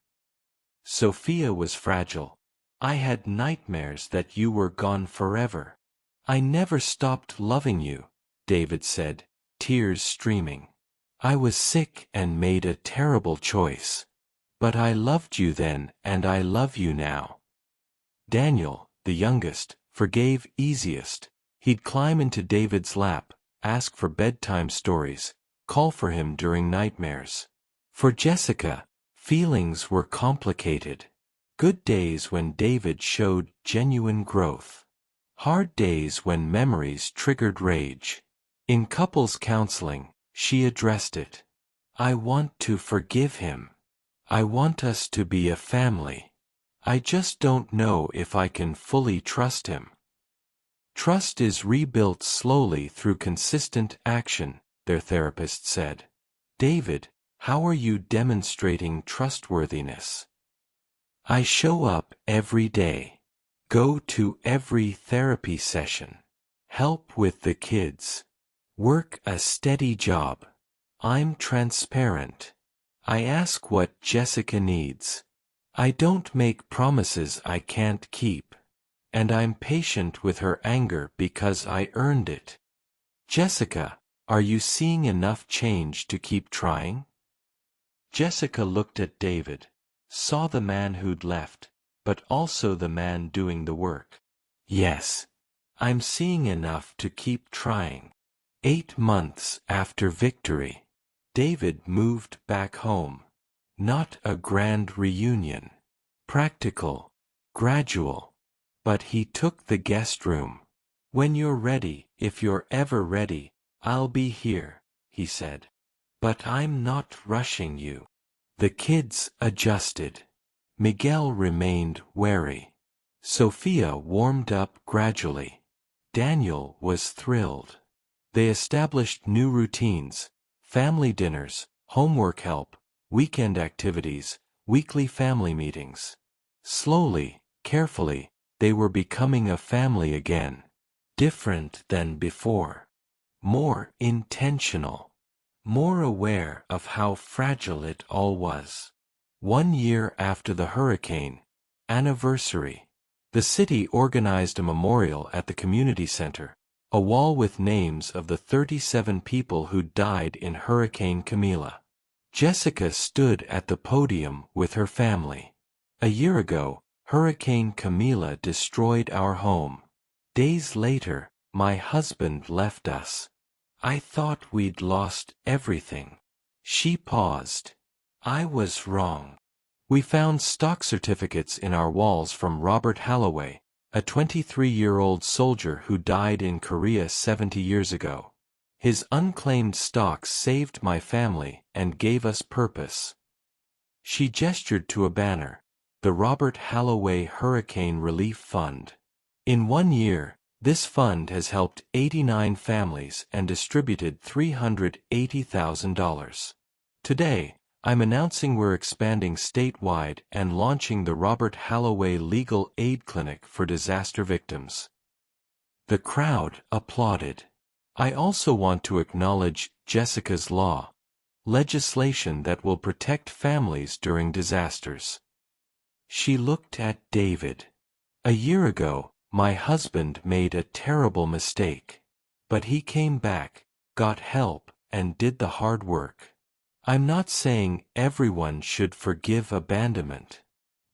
Sophia was fragile. I had nightmares that you were gone forever. I never stopped loving you, David said, tears streaming. I was sick and made a terrible choice. But I loved you then, and I love you now. Daniel, the youngest, forgave easiest. He'd climb into David's lap, ask for bedtime stories, call for him during nightmares. For Jessica, feelings were complicated. Good days when David showed genuine growth. Hard days when memories triggered rage. In couples counseling, she addressed it. I want to forgive him. I want us to be a family. I just don't know if I can fully trust him. Trust is rebuilt slowly through consistent action, their therapist said. David, how are you demonstrating trustworthiness? I show up every day. Go to every therapy session. Help with the kids. Work a steady job. I'm transparent. I ask what Jessica needs. I don't make promises I can't keep. And I'm patient with her anger because I earned it. Jessica, are you seeing enough change to keep trying? Jessica looked at David, saw the man who'd left, but also the man doing the work. Yes. I'm seeing enough to keep trying. 8 months after victory, David moved back home. Not a grand reunion. Practical, gradual. But he took the guest room. When you're ready, if you're ever ready, I'll be here, he said. But I'm not rushing you. The kids adjusted. Miguel remained wary. Sophia warmed up gradually. Daniel was thrilled. They established new routines, family dinners, homework help, weekend activities, weekly family meetings. Slowly, carefully, they were becoming a family again. Different than before. More intentional. More aware of how fragile it all was. 1 year after the hurricane. Anniversary. The city organized a memorial at the community center. A wall with names of the 37 people who died in Hurricane Camila. Jessica stood at the podium with her family. A year ago, Hurricane Camila destroyed our home. Days later, my husband left us. I thought we'd lost everything. She paused. I was wrong. We found stock certificates in our walls from Robert Holloway, a 23-year-old soldier who died in Korea 70 years ago. His unclaimed stocks saved my family and gave us purpose. She gestured to a banner, the Robert Holloway Hurricane Relief Fund. In 1 year, this fund has helped 89 families and distributed $380,000. Today, I'm announcing we're expanding statewide and launching the Robert Holloway Legal Aid Clinic for disaster victims. The crowd applauded. I also want to acknowledge Jessica's law, legislation that will protect families during disasters. She looked at David. A year ago, my husband made a terrible mistake. But he came back, got help, and did the hard work. I'm not saying everyone should forgive abandonment.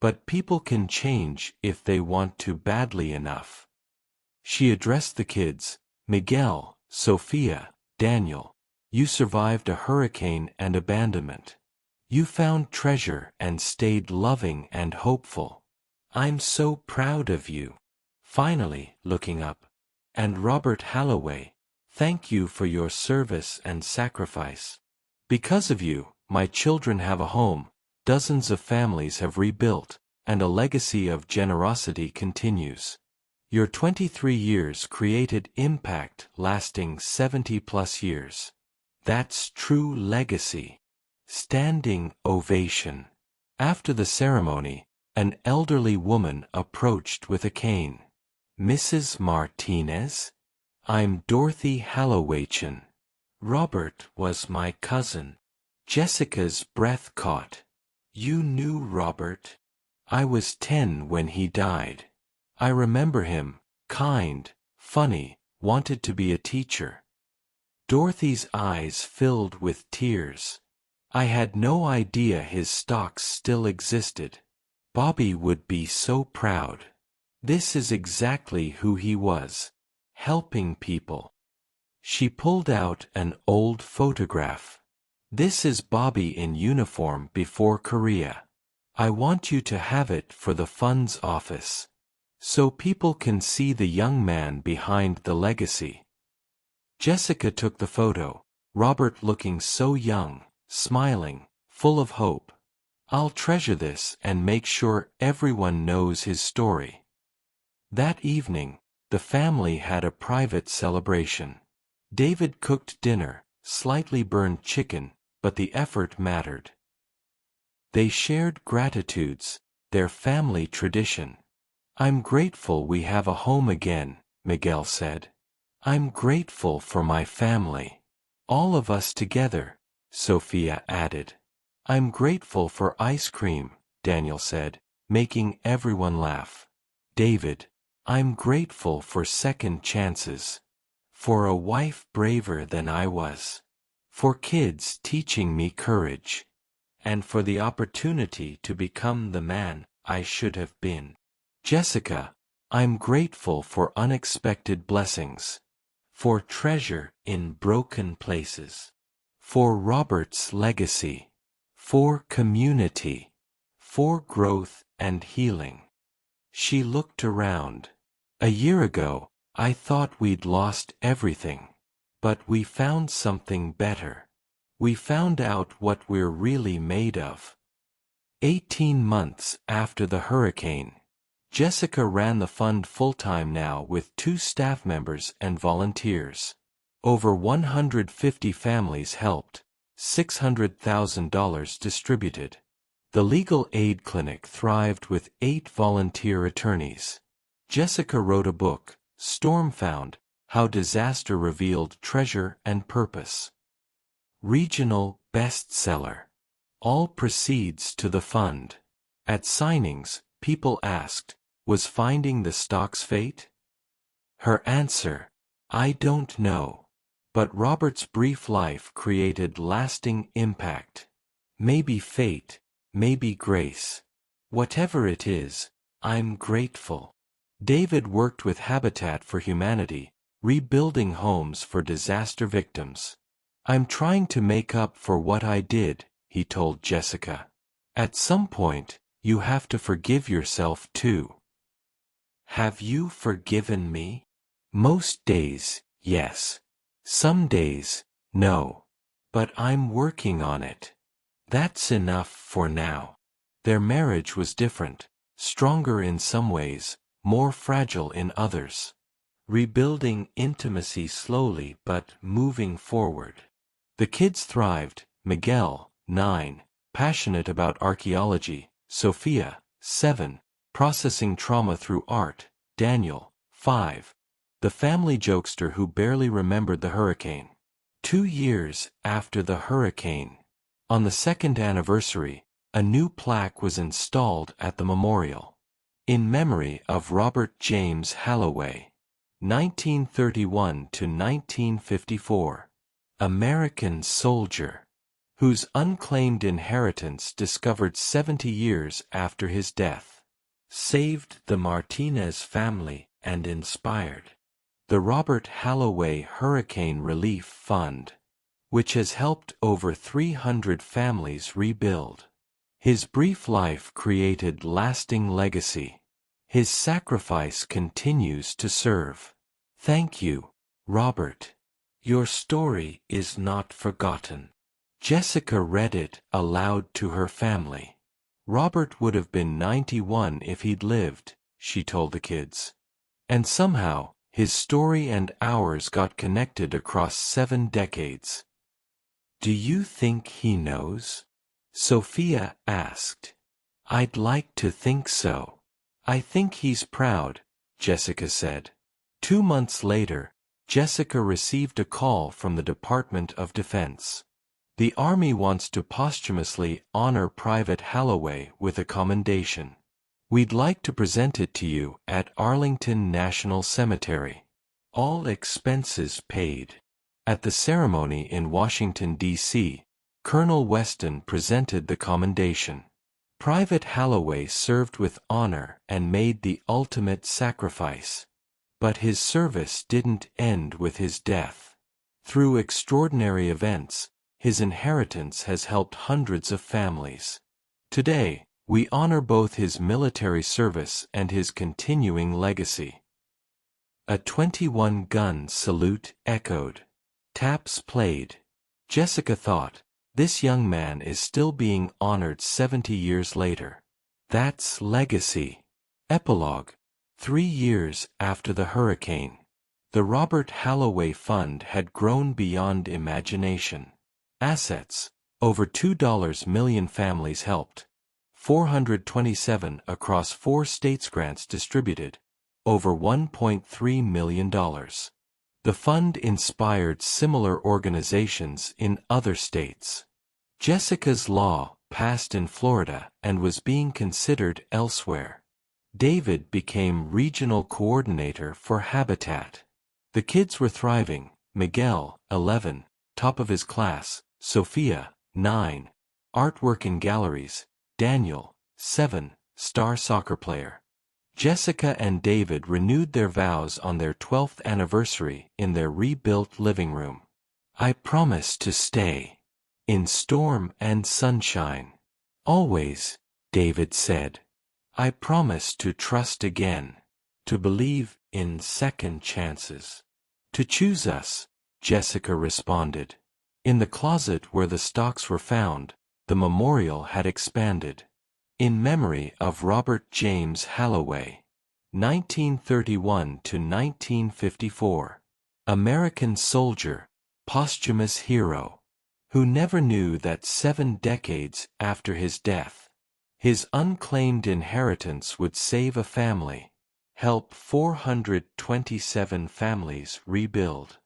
But people can change if they want to badly enough. She addressed the kids, Miguel, Sophia, Daniel. You survived a hurricane and abandonment. You found treasure and stayed loving and hopeful. I'm so proud of you. Finally, looking up. And Robert Holloway, thank you for your service and sacrifice. Because of you, my children have a home, dozens of families have rebuilt, and a legacy of generosity continues. Your 23 years created impact lasting 70+ years. That's true legacy. Standing ovation. After the ceremony, an elderly woman approached with a cane. Mrs. Martinez? I'm Dorothy Hollowaychan. Robert was my cousin. Jessica's breath caught. You knew Robert? I was 10 when he died. I remember him, kind, funny, wanted to be a teacher. Dorothy's eyes filled with tears. I had no idea his stocks still existed. Bobby would be so proud. This is exactly who he was. Helping people. She pulled out an old photograph. This is Bobby in uniform before Korea. I want you to have it for the fund's office. So people can see the young man behind the legacy. Jessica took the photo, Robert looking so young, smiling, full of hope. I'll treasure this and make sure everyone knows his story. That evening, the family had a private celebration. David cooked dinner, slightly burned chicken, but the effort mattered. They shared gratitudes, their family tradition. I'm grateful we have a home again, Miguel said. I'm grateful for my family. All of us together, Sophia added. I'm grateful for ice cream, Daniel said, making everyone laugh. David, I'm grateful for second chances. For a wife braver than I was. For kids teaching me courage. And for the opportunity to become the man I should have been. Jessica, I'm grateful for unexpected blessings. For treasure in broken places. For Robert's legacy. For community. For growth and healing. She looked around. A year ago, I thought we'd lost everything. But we found something better. We found out what we're really made of. 18 months after the hurricane. Jessica ran the fund full-time now with 2 staff members and volunteers. Over 150 families helped, $600,000 distributed. The legal aid clinic thrived with 8 volunteer attorneys. Jessica wrote a book, Storm Found: How Disaster Revealed Treasure and Purpose. Regional bestseller. All proceeds to the fund. At signings, people asked, was finding the stock's fate? Her answer, I don't know. But Robert's brief life created lasting impact. Maybe fate, maybe grace. Whatever it is, I'm grateful. David worked with Habitat for Humanity, rebuilding homes for disaster victims. I'm trying to make up for what I did, he told Jessica. At some point, you have to forgive yourself too. Have you forgiven me? Most days, yes. Some days, no. But I'm working on it. That's enough for now. Their marriage was different, stronger in some ways, more fragile in others. Rebuilding intimacy slowly but moving forward. The kids thrived. Miguel, 9, passionate about archaeology; Sophia, 7, processing trauma through art; Daniel, 5, the family jokester who barely remembered the hurricane. 2 years after the hurricane, on the 2nd anniversary, a new plaque was installed at the memorial. In memory of Robert James Halloway. 1931 to 1954. American soldier, whose unclaimed inheritance discovered 70 years after his death. Saved the Martinez family and inspired the Robert Halloway Hurricane Relief Fund, which has helped over 300 families rebuild. His brief life created lasting legacy. His sacrifice continues to serve. Thank you, Robert. Your story is not forgotten. Jessica read it aloud to her family. Robert would have been 91 if he'd lived, she told the kids. And somehow, his story and ours got connected across 7 decades. Do you think he knows? Sophia asked. I'd like to think so. I think he's proud, Jessica said. 2 months later, Jessica received a call from the Department of Defense. The Army wants to posthumously honor Private Halloway with a commendation. We'd like to present it to you at Arlington National Cemetery. All expenses paid. At the ceremony in Washington, D.C., Colonel Weston presented the commendation. Private Halloway served with honor and made the ultimate sacrifice. But his service didn't end with his death. Through extraordinary events, his inheritance has helped hundreds of families. Today, we honor both his military service and his continuing legacy. A 21-gun salute echoed. Taps played. Jessica thought, this young man is still being honored 70 years later. That's legacy. Epilogue. 3 years after the hurricane, the Robert Halloway Fund had grown beyond imagination. Assets, over $2 million families helped. 427 across 4 states, grants distributed. Over $1.3 million. The fund inspired similar organizations in other states. Jessica's law passed in Florida and was being considered elsewhere. David became regional coordinator for Habitat. The kids were thriving. Miguel, 11, top of his class; Sophia, 9, artwork in galleries; Daniel, 7, star soccer player. Jessica and David renewed their vows on their 12th anniversary in their rebuilt living room. I promise to stay. In storm and sunshine. Always, David said. I promise to trust again. To believe in second chances. To choose us, Jessica responded. In the closet where the stocks were found, the memorial had expanded. In memory of Robert James Halloway. 1931 to 1954. American soldier, posthumous hero. Who never knew that 7 decades after his death, His unclaimed inheritance would save a family, help 427 families rebuild,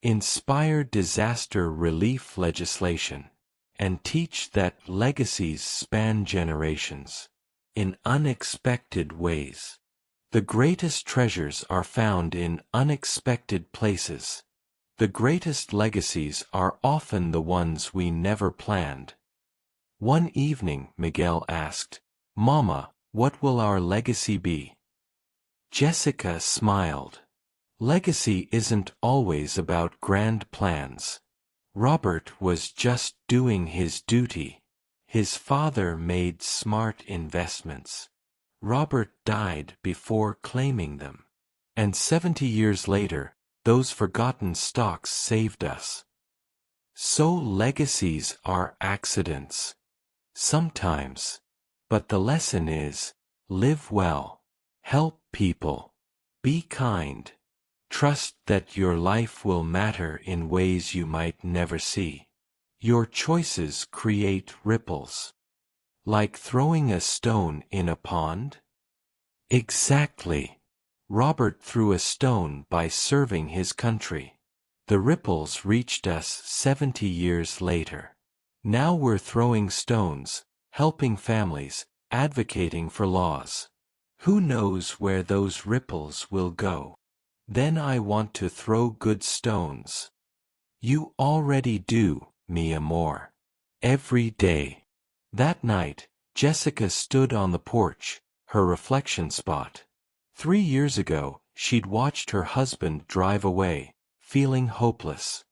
inspire disaster relief legislation, and teach that legacies span generations. In unexpected ways. The greatest treasures are found in unexpected places. The greatest legacies are often the ones we never planned. One evening, Miguel asked, "Mama, what will our legacy be?" Jessica smiled. Legacy isn't always about grand plans. Robert was just doing his duty. His father made smart investments. Robert died before claiming them. And 70 years later, those forgotten stocks saved us. So legacies are accidents. Sometimes. But the lesson is, live well. Help people. Be kind. Trust that your life will matter in ways you might never see. Your choices create ripples. Like throwing a stone in a pond? Exactly. Robert threw a stone by serving his country. The ripples reached us 70 years later. Now we're throwing stones, helping families, advocating for laws. Who knows where those ripples will go? Then I want to throw good stones. You already do, mi amor. Every day. That night, Jessica stood on the porch, her reflection spot. 3 years ago, she'd watched her husband drive away, feeling hopeless.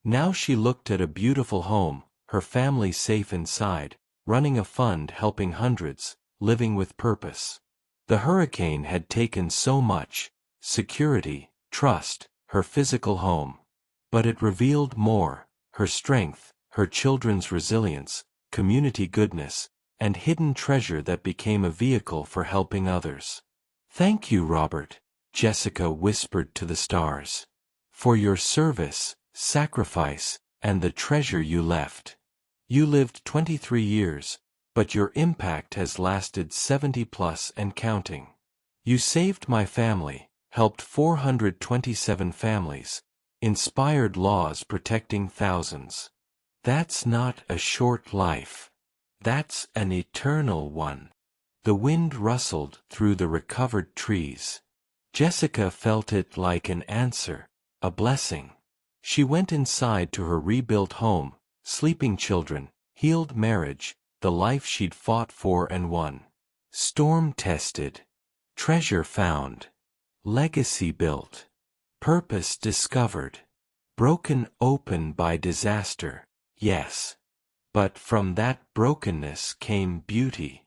Now she looked at a beautiful home, her family safe inside, running a fund helping hundreds, living with purpose. The hurricane had taken so much, security, trust, her physical home. But it revealed more, her strength, her children's resilience, community goodness, and hidden treasure that became a vehicle for helping others. Thank you, Robert, Jessica whispered to the stars. For your service, sacrifice, and the treasure you left. You lived 23 years, but your impact has lasted 70 plus and counting. You saved my family, helped 427 families, inspired laws protecting thousands. That's not a short life. That's an eternal one. The wind rustled through the recovered trees. Jessica felt it like an answer, a blessing. She went inside to her rebuilt home, sleeping children, healed marriage, the life she'd fought for and won. Storm tested. Treasure found. Legacy built. Purpose discovered. Broken open by disaster, yes. But from that brokenness came beauty.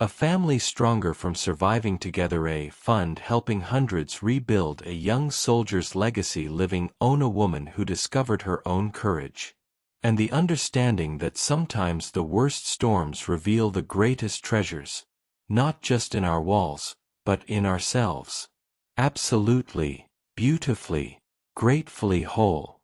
A family stronger from surviving together, a fund helping hundreds rebuild, a young soldier's legacy living on, a woman who discovered her own courage. And the understanding that sometimes the worst storms reveal the greatest treasures, not just in our walls, but in ourselves. Absolutely, beautifully, gratefully whole.